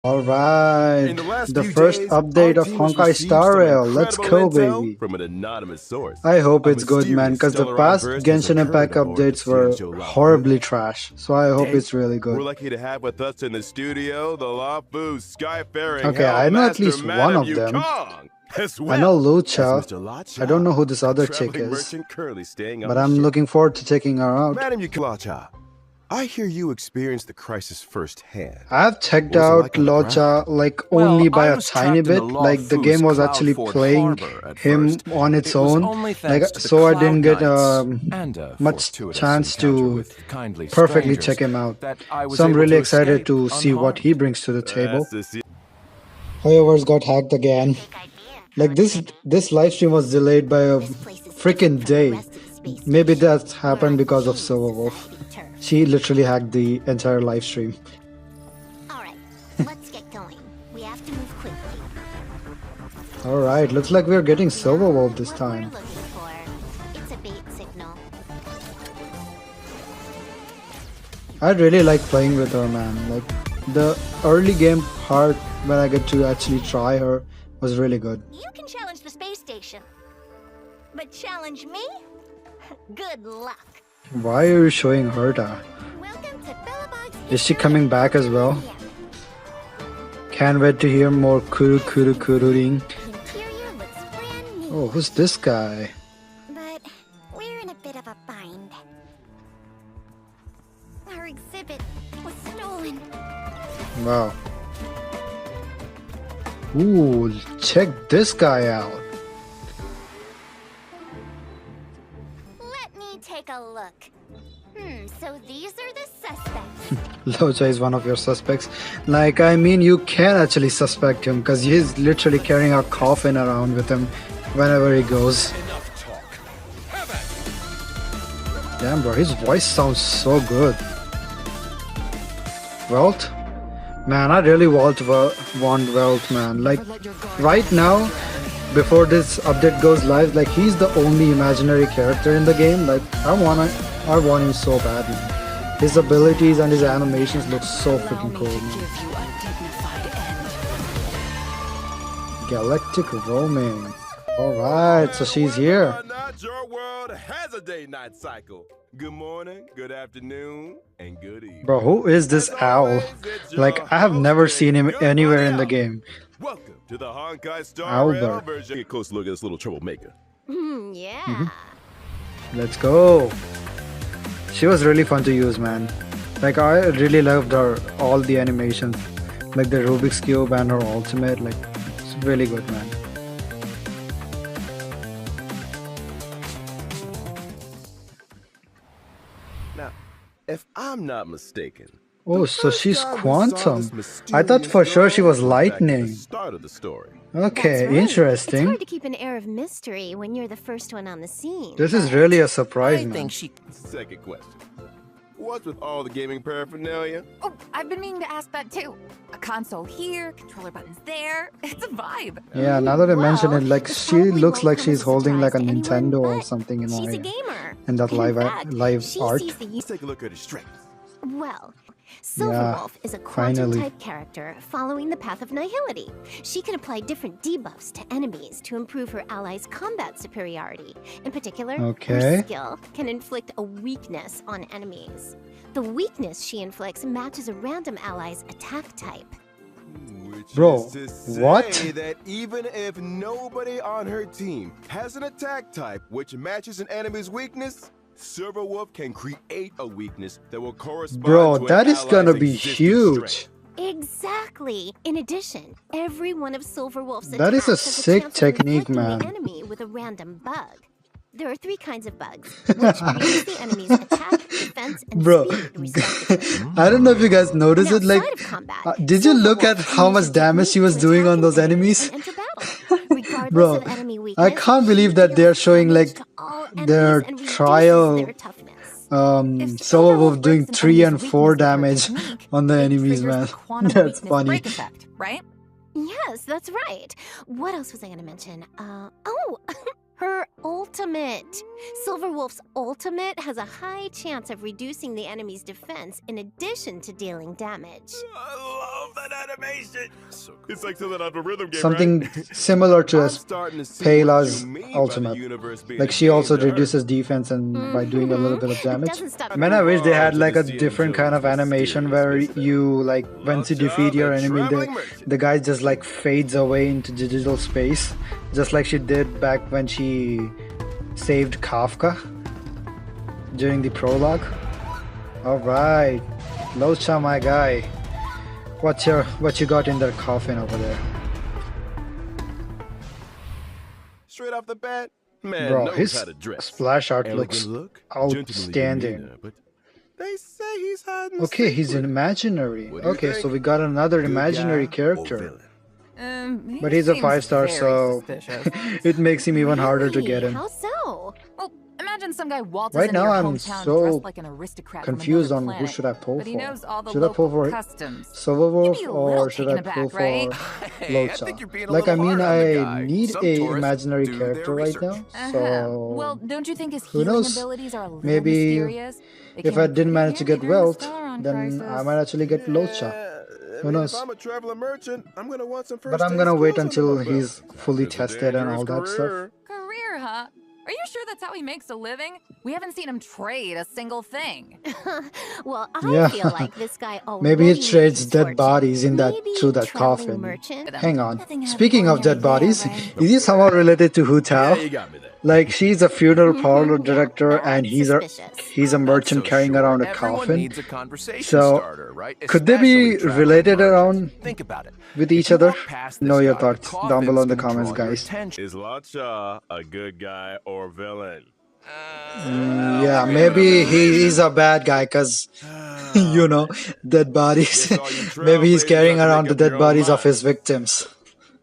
Alright, the first update of Honkai Star Rail. Let's go, baby. From an anonymous source. I hope it's good, man, because the past Genshin Impact updates were horribly trash. So I hope it's really We're good. lucky to have with us in the studio the Lafu Skyfaring. Okay, I know at least one of them. I know Loucha. I don't know who this other chick is, but I'm looking forward to taking her out. Madam Loucha, I hear you experienced the crisis firsthand. I've checked out Loucha like only by a tiny bit. Like the game was actually playing him on its own, like so I didn't get much chance to perfectly check him out. So I'm really excited to see what he brings to the table. However's got hacked again. Like this live stream was delayed by a freaking day. Maybe that happened because of SilverWolf. She literally hacked the entire live stream. Alright, let's get going. We have to move quickly. Alright, looks like we're getting SilverWolf this time. What we're looking for, it's a bait signal. I really like playing with her, man. Like the early game part when I get to actually try her was really good. You can challenge the space station. But challenge me? Good luck. Why are you showing her that? Welcome to Billabong's Is she coming back as well? Can't wait to hear more kururing. Interior looks brand new. Oh, who's this guy? But we're in a bit of a bind. Our exhibit was stolen. Wow. Ooh, check this guy out. Let me take a look. So these are the suspects. Loucha is one of your suspects. Like, I mean, you can actually suspect him because he's literally carrying a coffin around with him whenever he goes. Damn, bro, his voice sounds so good. Wealth? Man, I really want Wealth, man. Like, right now, before this update goes live, like, he's the only imaginary character in the game. Like, I want him so bad, man. His abilities and his animations look so freaking cool, man. Galactic roaming. Alright, so she's here. Not your world has a day-night cycle. Good morning, good afternoon, and good evening. Bro, who is this owl? Like, I have never seen him anywhere in the game. Welcome to the Honkai Star Rail Albert. version. Get a close look at this little troublemaker. Yeah. Let's go. She was really fun to use, man. Like, I really loved all the animations. Like the Rubik's Cube and her ultimate. Like, it's really good, man. Now, if I'm not mistaken, Oh, so she's Quantum. I thought for sure she was Lightning. Start of the story. Okay, That's right. interesting. It's hard to keep an air of mystery when you're the first one on the scene. This is really a surprise, man. Second question. What's with all the gaming paraphernalia? Oh, I've been meaning to ask that too. A console here, controller buttons there. It's a vibe. Yeah, now that I mention it, like, it's she probably looks like welcome she's as a holding like a surprise to anyone, Nintendo or but something in she's a my gamer. in that In live fact, she art. sees the Let's take a look at his strengths. Well, SilverWolf is a quantum-type character following the path of nihility. She can apply different debuffs to enemies to improve her allies' combat superiority. In particular, Okay. her skill can inflict a weakness on enemies. The weakness she inflicts matches a random ally's attack type. Which Bro, is to say what? that even if nobody on her team has an attack type which matches an enemy's weakness, SilverWolf can create a weakness that will correspond Bro, to an that is gonna ally's be existing huge. strength. Exactly. In addition, every one of SilverWolf's That is a attacks has sick chance of technique, inflicting man. the enemy with a random bug. There are 3 kinds of bugs, which reduce the enemy's attack, defense, and Bro, speed, respectively. I don't know if you guys noticed it. Like, Outside of combat, did you look at SilverWolf how can much use a damage she technique was to doing attack on those an enemy enemies? and enter battle. Regardless Bro, of enemy I weakness, can't believe she that they're deals showing damage like to all their enemies and reduces trial their toughness. SilverWolf doing 3 and 4 damage on the enemies, man. That's funny. Break effect, right? Yes, that's right. What else was I going to mention? Oh, Her ultimate. SilverWolf's ultimate has a high chance of reducing the enemy's defense in addition to dealing damage. I love that animation. So cool. It's like something out of a rhythm game, Something right? similar to Pela's Pela's ultimate. Like she also reduces defense and by doing a little bit of damage. Man, I wish they had like a different kind of animation where you like once you defeat your enemy, the guy just like fades away into digital space, just like she did back when she saved Kafka during the prologue. Alright, Loucha, my guy. What you got in that coffin over there? Straight off the bat, man, Bro, knows his how to dress. splash art Elegant looks look, outstanding. gentlemanly demeanor, but they say he's hiding. Okay, he's imaginary. What do you Okay, think? so we got another Good imaginary guy or character. villain? But he's a seems 5-star, very so suspicious. it makes him even harder to get him. How so? Well, imagine some guy waltzes Right into now, your I'm hometown so dressed like an aristocrat from confused another on who planet, should I pull but he for. knows all the Should I pull local for customs. SilverWolf You'd be a or little should I taken pull aback, right? for Hey, I think you're Loucha? being a Like, I little mean, hard on the I guy. need Some a tourists imaginary do their character right research. now, so Well, don't you think his who healing knows? abilities are a little Maybe mysterious? They if came I in didn't pretty manage to handy get during the wealth, Stellaron then crisis. I might actually get Loucha. I Who mean, knows? If I'm a traveler merchant, I'm gonna want some But I'm gonna wait until he's fully tested and all that stuff. Career, huh? Are you sure that's how he makes a living? We haven't seen him trade a single thing. Well, I Yeah. feel like this guy already Maybe he made trades his dead fortune. bodies in that Maybe through that traveling coffin. merchant. Hang on. Nothing out of Speaking of ordinary dead bodies, there, right? is he somehow related to Hu Tao? Yeah, you got me there. Like she's a funeral parlor director and That's he's a suspicious. merchant carrying around a Everyone coffin. needs a conversation So, starter, right? could they be Especially related traveling around merchants. Think about it. with If each you other? walk past this Know your guy, thoughts the down below in the coffin's comments, gonna draw your guys. attention. Is Loucha a good guy or villain? Yeah, maybe he is a bad guy because, you know, dead bodies. Guess all you Maybe he's Trailblazers carrying have to around make the up your dead own bodies of mind. his victims.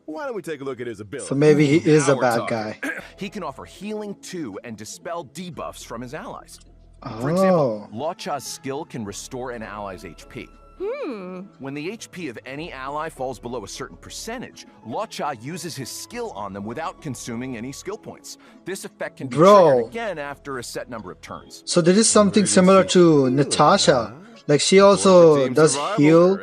Why don't we take a look at his ability? So maybe he is a Now we're bad talking. guy. He can offer healing to and dispel debuffs from his allies. For Oh, example, Loucha's skill can restore an ally's HP. When the HP of any ally falls below a certain percentage, Loucha uses his skill on them without consuming any skill points. This effect can be Bro. triggered again after a set number of turns. so there is something similar to Natasha. Like she also does heal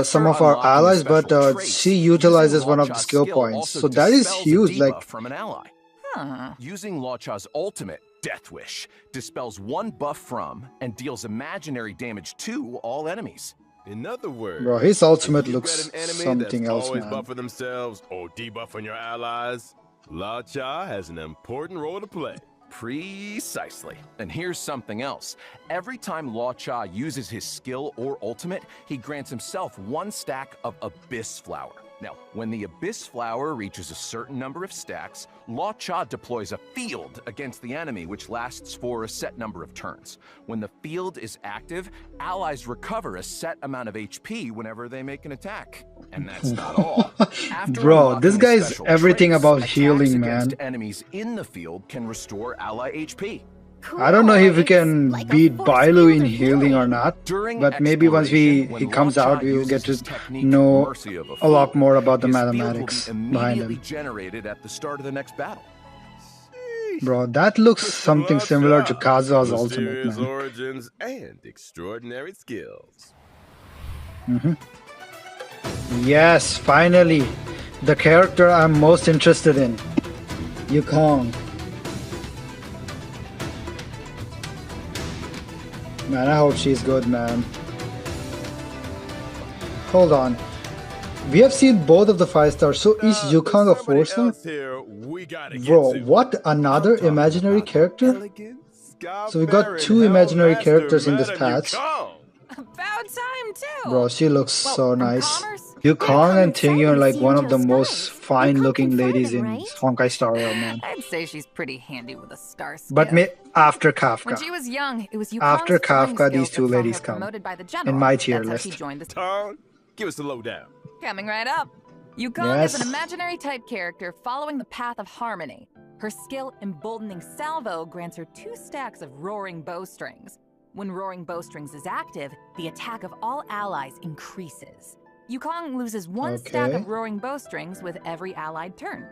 some of our allies, but she utilizes one of the skill points. So that is huge. Like, from an ally. Huh. Using Loucha's ultimate, Death Wish, dispels one buff from and deals imaginary damage to all enemies. In other words, bro, his ultimate if you've looks got an enemy something that's else, always man. buffing themselves or debuffing your allies, Loucha has an important role to play. Precisely. And here's something else. Every time Loucha uses his skill or ultimate, he grants himself one stack of Abyss Flower. Now, when the Abyss Flower reaches a certain number of stacks, Loucha deploys a field against the enemy, which lasts for a set number of turns. When the field is active, allies recover a set amount of HP whenever they make an attack. And that's not all. After Bro, this unlocking a guy's special everything trace, about attacks healing, against man. Enemies in the field can restore ally HP. I don't know if we Cool. can It's like a beat force Bailu field in of healing or not, During but maybe once he exploration, when comes out, Loucha we will uses get to his technique, know Mercy of a lot Fool, more about the his field will be mathematics behind immediately him. generated at the start of the next battle. Bro, that looks something similar to Kazuha's ultimate, Mysterious man. origins and extraordinary skills. Yes, finally, the character I'm most interested in, Yukong. Man, I hope she's good, man. Hold on. We have seen both of the 5-stars, so is Yukong a 4-star? Bro, what? Another imaginary character? So we got 2 imaginary characters in this patch. About time, too. Bro, she looks Well, so from nice. commerce? Yukong and Tingyu are like one of the Seeing most Joe's fine-looking Yukong ladies in confident, Honkai Star Rail, man. I'd say she's pretty handy with a star skill. But after When Kafka. she was young, it was Yukong's After flying Kafka, skills these two that saw ladies her come promoted by the in general. my tier That's how list. she joined the Tom, give us the lowdown. Coming right up. Yukong is Yes. an imaginary type character following the path of harmony. Her skill, Emboldening Salvo, grants her 2 stacks of Roaring Bowstrings. When Roaring Bowstrings is active, the attack of all allies increases. Yukong loses 1 stack Okay. of Roaring Bowstrings with every allied turn.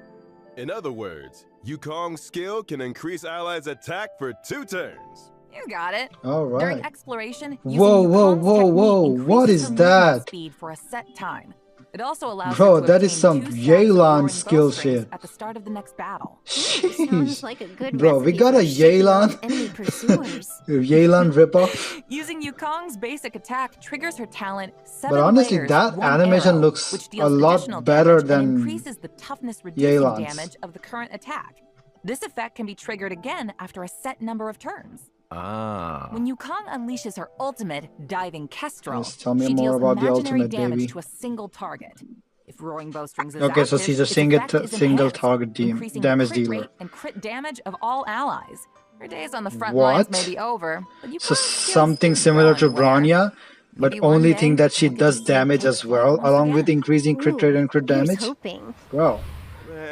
In other words, Yukong's skill can increase allies' attack for 2 turns. You got it. All right. During exploration, Whoa, whoa, whoa, whoa. What is that? Speed for a set time. It also allows Bro, her to that is obtain some 2 stacks of Yelan roaring skill bowstrings shit. at the start of the next battle. Sounds like a good Bro, we recipe got for a shooting Yelan. off enemy pursuers. Yelan ripoff. Using Yukong's basic attack triggers her talent 7 But honestly, layers, that 1 animation arrow, looks which a deals lot additional better damage than and increases the toughness reducing Yelan's. damage of the current attack. This effect can be triggered again after a set number of turns. Ah. When Yukong unleashes her ultimate, Diving Kestrel, Yes, tell me she more deals about the imaginary ultimate, damage baby. to a single target. If Roaring Bowstrings is Okay, so active, she's a its single effect is single enhanced, target increasing damage the crit dealer. rate and crit damage of all allies. Her days on the front What? lines may be over, but Yukong's So skills something still similar to grow anywhere. Bronya, but Maybe one only day thing that she we'll get does to see her damage take as flight well, once along with again. increasing crit rate and crit Here's damage. hoping. Bro,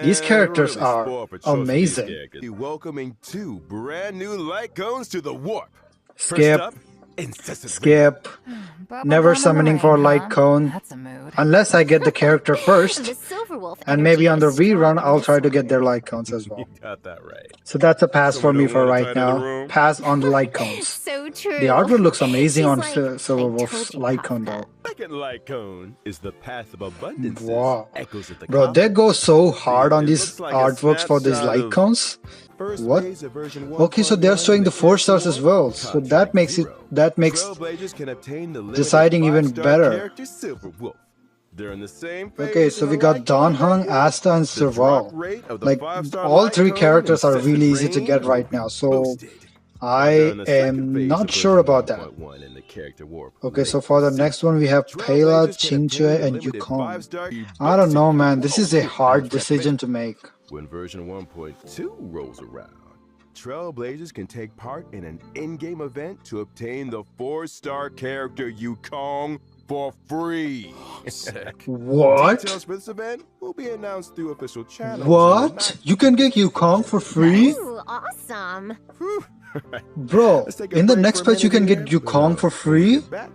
these Man, characters we're really are spoiled for trusting these amazing. characters. Be welcoming 2 brand new light cones to the warp. First Skip, up, Incessant skip, Bubble never gum in the summoning rain, for a huh? light cone. That's a mood. Unless I get the character The first, Silverwolf and maybe on the energy is rerun, strong I'll in try this to get one. their light cones as well. You got that right. So that's a pass So for we me don't for wanna right tie to the now. room? Pass on the light cones. So true. The artwork looks amazing She's on like, "I Silverwolf's told you, light cone Kafka." though. Second light cone is the path of abundance. Wow. Echoes at the Bro, they go so hard on it these looks like a artworks for these snapshot light of cones. First What? phase of version Okay, so they're 1.1, showing the 4 stars Character as well. War, So Contract that makes Zero. Trailblazers can obtain the limited deciding even 5-star better. character Silverwolf. They're in the same phase Okay, so as we the got light cone Donhung, right here. Asta, and The drop Serval. rate of the Like, 5-star all light 3 cone characters are Incessant really easy to Rain get right now. So boosted. I They're in the second am phase not of sure version about that. 1.1 in the character warp. Okay, so for the next one, we have Pela, Trailblazers can Chinchue, obtain the and limited Yukong. 5-star I don't know, boosted. man. This is a hard decision to make. When version 1.2 rolls around, Trailblazers can take part in an in-game event to obtain the 4-star character Yukong for free. What? Details for this event will be announced through official channels. What? You can get Yukong for free? Ooh, awesome. Bro, Let's take a in the break next for a patch you minute can get here, Yukong but for when we free? get back,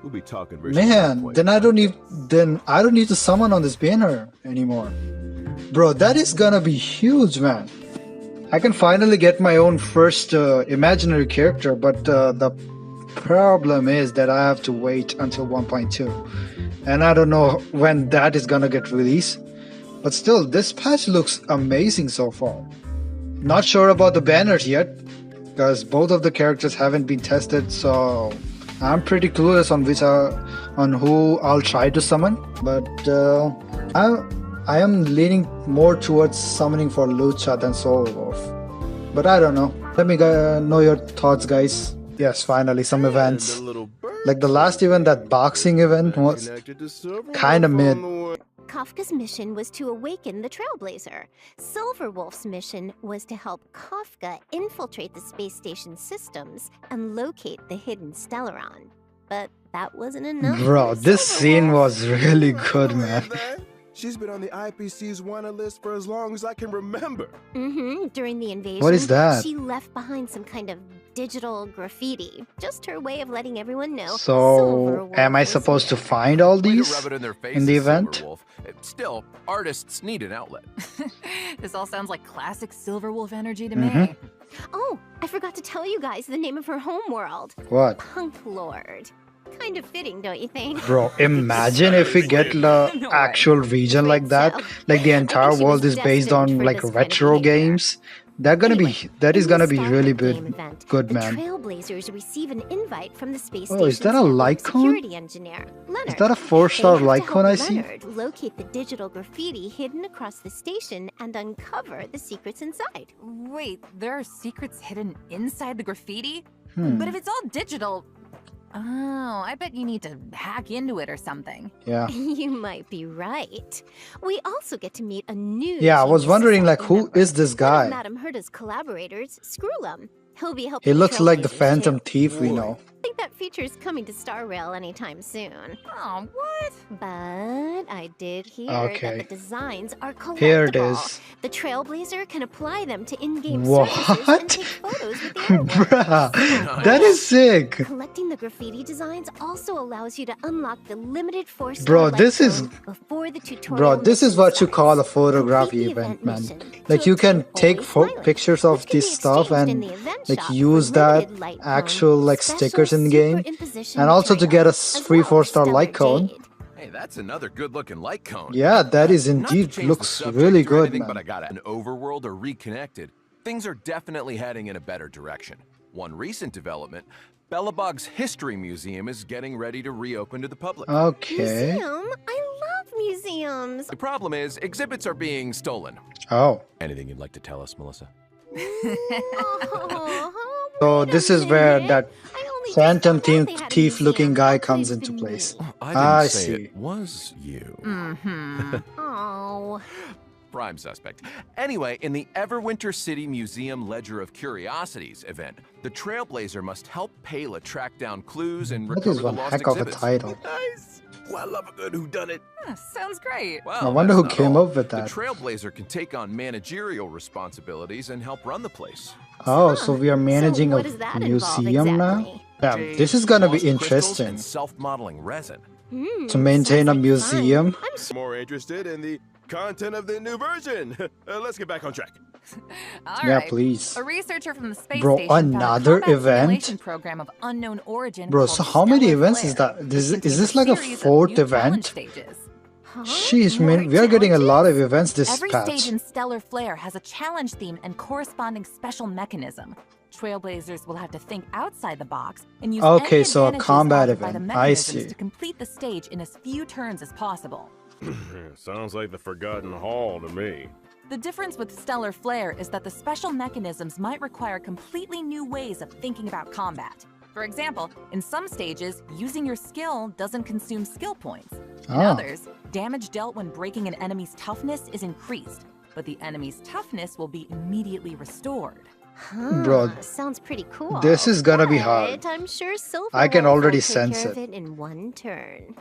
we'll be talking version Man, 1.1. then I don't need to summon on this banner anymore. Bro, that is gonna be huge, man. I can finally get my own first imaginary character, but the problem is that I have to wait until 1.2. And I don't know when that is gonna get released. But still, this patch looks amazing so far. Not sure about the banners yet, because both of the characters haven't been tested, so I'm pretty clueless on who I'll try to summon. But I am leaning more towards summoning for Loucha than SilverWolf. But I don't know. Let me know your thoughts, guys. Yes, finally, some events. Like the last event, that boxing event was kinda mid. Kafka's mission was to awaken the Trailblazer. Silverwolf's mission was to help Kafka infiltrate the space station systems and locate the hidden Stellaron. But that wasn't enough. Bro, for this scene Silverwolf. was really good, man. She's been on the IPC's wanted list for as long as I can remember. During the invasion, What is that? she left behind some kind of digital graffiti. Just her way of letting everyone know. So, Silverwolf am I was supposed to here. find all Way to these rub it in their in the faces, event? Silverwolf. Still, artists need an outlet. This all sounds like classic Silverwolf energy to Mhm. me. Oh, I forgot to tell you guys the name of her homeworld. What? Punk Lord. Kind of fitting, don't you think? Bro, imagine if we get the No way. actual region like that. Like the entire she world was is based destined on for like this kind of retro behavior. games. That is In gonna the be really Startup Game good, event, good the man. Trailblazers receive an invite from the space Oh, is station's that a network Lycon? security engineer, Leonard. Is that a They 4-star have to Lycon help I see? Leonard locate the digital graffiti hidden across the station and uncover the secrets inside. Wait, there are secrets hidden inside the graffiti? Hmm. But if it's all digital... Oh, I bet you need to hack into it or something. Yeah. You might be right. We also get to meet a new. Yeah, I was Genius wondering like Society who member, is this one of guy? Madame Herta's collaborators, Screwlum. He'll be helping. He the looks like the Trailblazers, Phantom too. Thief we know. I think that feature's coming to Star Rail anytime soon. Oh, what? But I did hear Okay. that the designs are collectible. Here it is. The Trailblazer can apply them to in-game What? surfaces and take photos with the artwork. Bruh, that is sick. Collecting the graffiti designs also allows you to unlock the limited 4-star Bro, light this is cone before before the tutorial. Bro, this is what you mission call a starts. photography Complete the event, man. mission Like to you can obtain take holy flower, pictures of which can this be stuff exchanged in and the event like shop use for that limited light actual cones, like special stickers in the game, super imposition and also to get a material, free as well as 4-star stellar light cone. jade. Hey, that's another good-looking light cone. Yeah, that is Not to indeed change the looks subject really or good, anything, man. But I got an overworld or reconnected. Things are definitely heading in a better direction. One recent development, Belobog's History Museum is getting ready to reopen to the public. Okay. Museum? I love museums. The problem is, exhibits are being stolen. Oh. Anything you'd like to tell us, Melissa? Oh, So wait a this is where minute. that I only just phantom found out they had a thief-looking museum. guy How could comes it into have place. been me? I didn't I say see. it was you. Oh. Prime suspect. Anyway, in the Everwinter City Museum Ledger of Curiosities event, the Trailblazer must help Pela track down clues and That recover is the one lost heck of a exhibits. title. Nice. Well, I love a good whodunit. Sounds great. Well, I wonder that's who not came all. up with that. The Trailblazer can take on managerial responsibilities and help run the place. Oh, so we are managing So a what does that involve museum now? exactly? Yeah, Jade, this is gonna be lost crystals, interesting. and self-modeling resin. To maintain a sounds like museum. fun. I'm More interested in the content of the new version. Let's get back on track. All Yeah, right. please. A researcher from the space Bro, station found a another combat event? simulation program of unknown origin Bro, called so how many Stellar events is Flare, that? which Is contains this like a series of 4th new challenge event? stages. Huh? Sheesh, More man, we are getting a lot of challenges? events this Every patch. stage in Stellar Flare has a challenge theme and corresponding special mechanism. Trailblazers will have to think outside the box and use Okay, any so a advantages combat offered by the event. I mechanisms see. to complete the stage in as few turns as possible. Sounds like the Forgotten Hall to me. The difference with Stellar Flare is that the special mechanisms might require completely new ways of thinking about combat. For example, in some stages, using your skill doesn't consume skill points. In Ah. others, damage dealt when breaking an enemy's toughness is increased, but the enemy's toughness will be immediately restored. Huh, Bro, sounds pretty cool. this is gonna be hard. But I'm sure Silverwolf I can already will take sense care of it. it in one turn.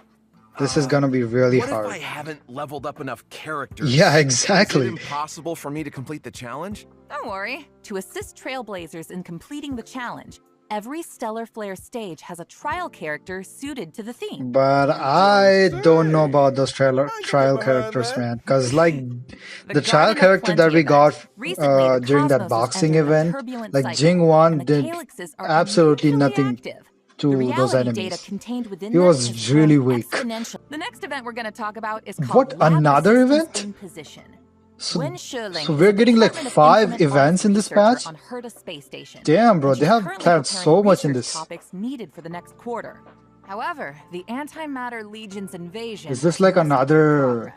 This is gonna be really What if I hard. haven't leveled up enough characters? Yeah, exactly. Is it impossible for me to complete the challenge? Don't worry. To assist Trailblazers in completing the challenge, every Stellar Flare stage has a trial character suited to the theme. But I don't know about those trial characters, man. Cause like the trial Guardian of character that Plenty we event. got Recently, the during that Cosmos has boxing entered a event, turbulent like cycle, Jing and Wan the did calyxes are absolutely unusually nothing active. to The those reality enemies. data contained within He them was is really growing weak. exponential. The next event we're going to talk about is called What, Lab another Resistance event? in Position. So, Wen Sherling so is we're a getting like Department of 5 Implement Arts events in this researcher patch? on Herta Space Station. Damn, bro, And they she's have currently planned preparing so much in research this. topics needed for the next quarter. However, the Antimatter Legion's invasion Is this like has arrested another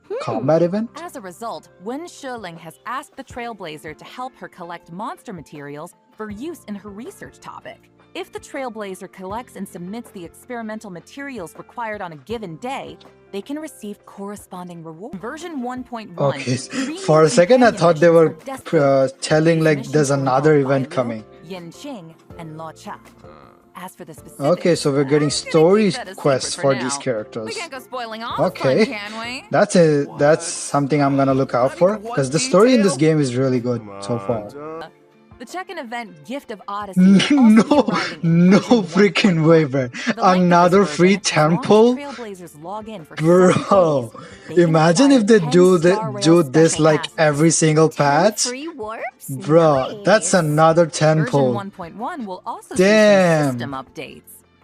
progress. combat event? As a result, Wen Sherling has asked the Trailblazer to help her collect monster materials for use in her research topic. If the Trailblazer collects and submits the experimental materials required on a given day, they can receive corresponding rewards. Version 1.1. Okay, 3 for a new second I companion thought they were missions are destined. telling like These there's missions will another involve event Bailu, coming. Yin Qing, and Loucha. As for the specifics, Okay, so we're getting I'm gonna story keep that a secret quests for now. these characters. We can't go spoiling all Okay. the fun, can we? That's something I'm gonna look out for because the story in this game is really good so far. The check-in event Gift of Odyssey will also be No, arriving in no version freaking 1.1. way, bro. For the length of this Another version, free as long as temple? Trailblazers log in for 7 Bro, days, they can imagine acquire if they 10 do Star Rail this special like passes. every single 10 patch. free warps? Bro, that's Nice. another Version temple. 1.1 will also Damn. see some system updates.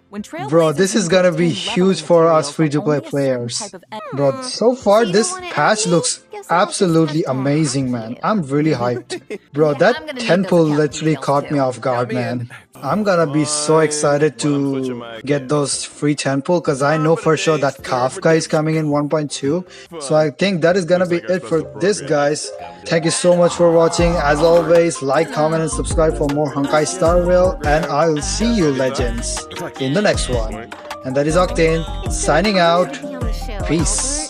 When Bro, this is gonna be Trailblazers huge obtain for level us free-to-play materials from only a certain players. type of Bro, so far So you don't this wanna patch add me? looks Guess I'll just absolutely have to amazing, hack man. you. I'm really hyped. Bro, Yeah, I'm that gonna need temple those account literally details caught me too. off guard, Count me man. in. I'm gonna be so excited to get those free temple because I know for sure that Kafka is coming in 1.2. So I think that is gonna be it for this, guys. Thank you so much for watching. As always, like, comment, and subscribe for more Honkai Star Rail. And I'll see you, legends, in the next one. And that is Octane, signing out. Be on the show, Peace. Albert.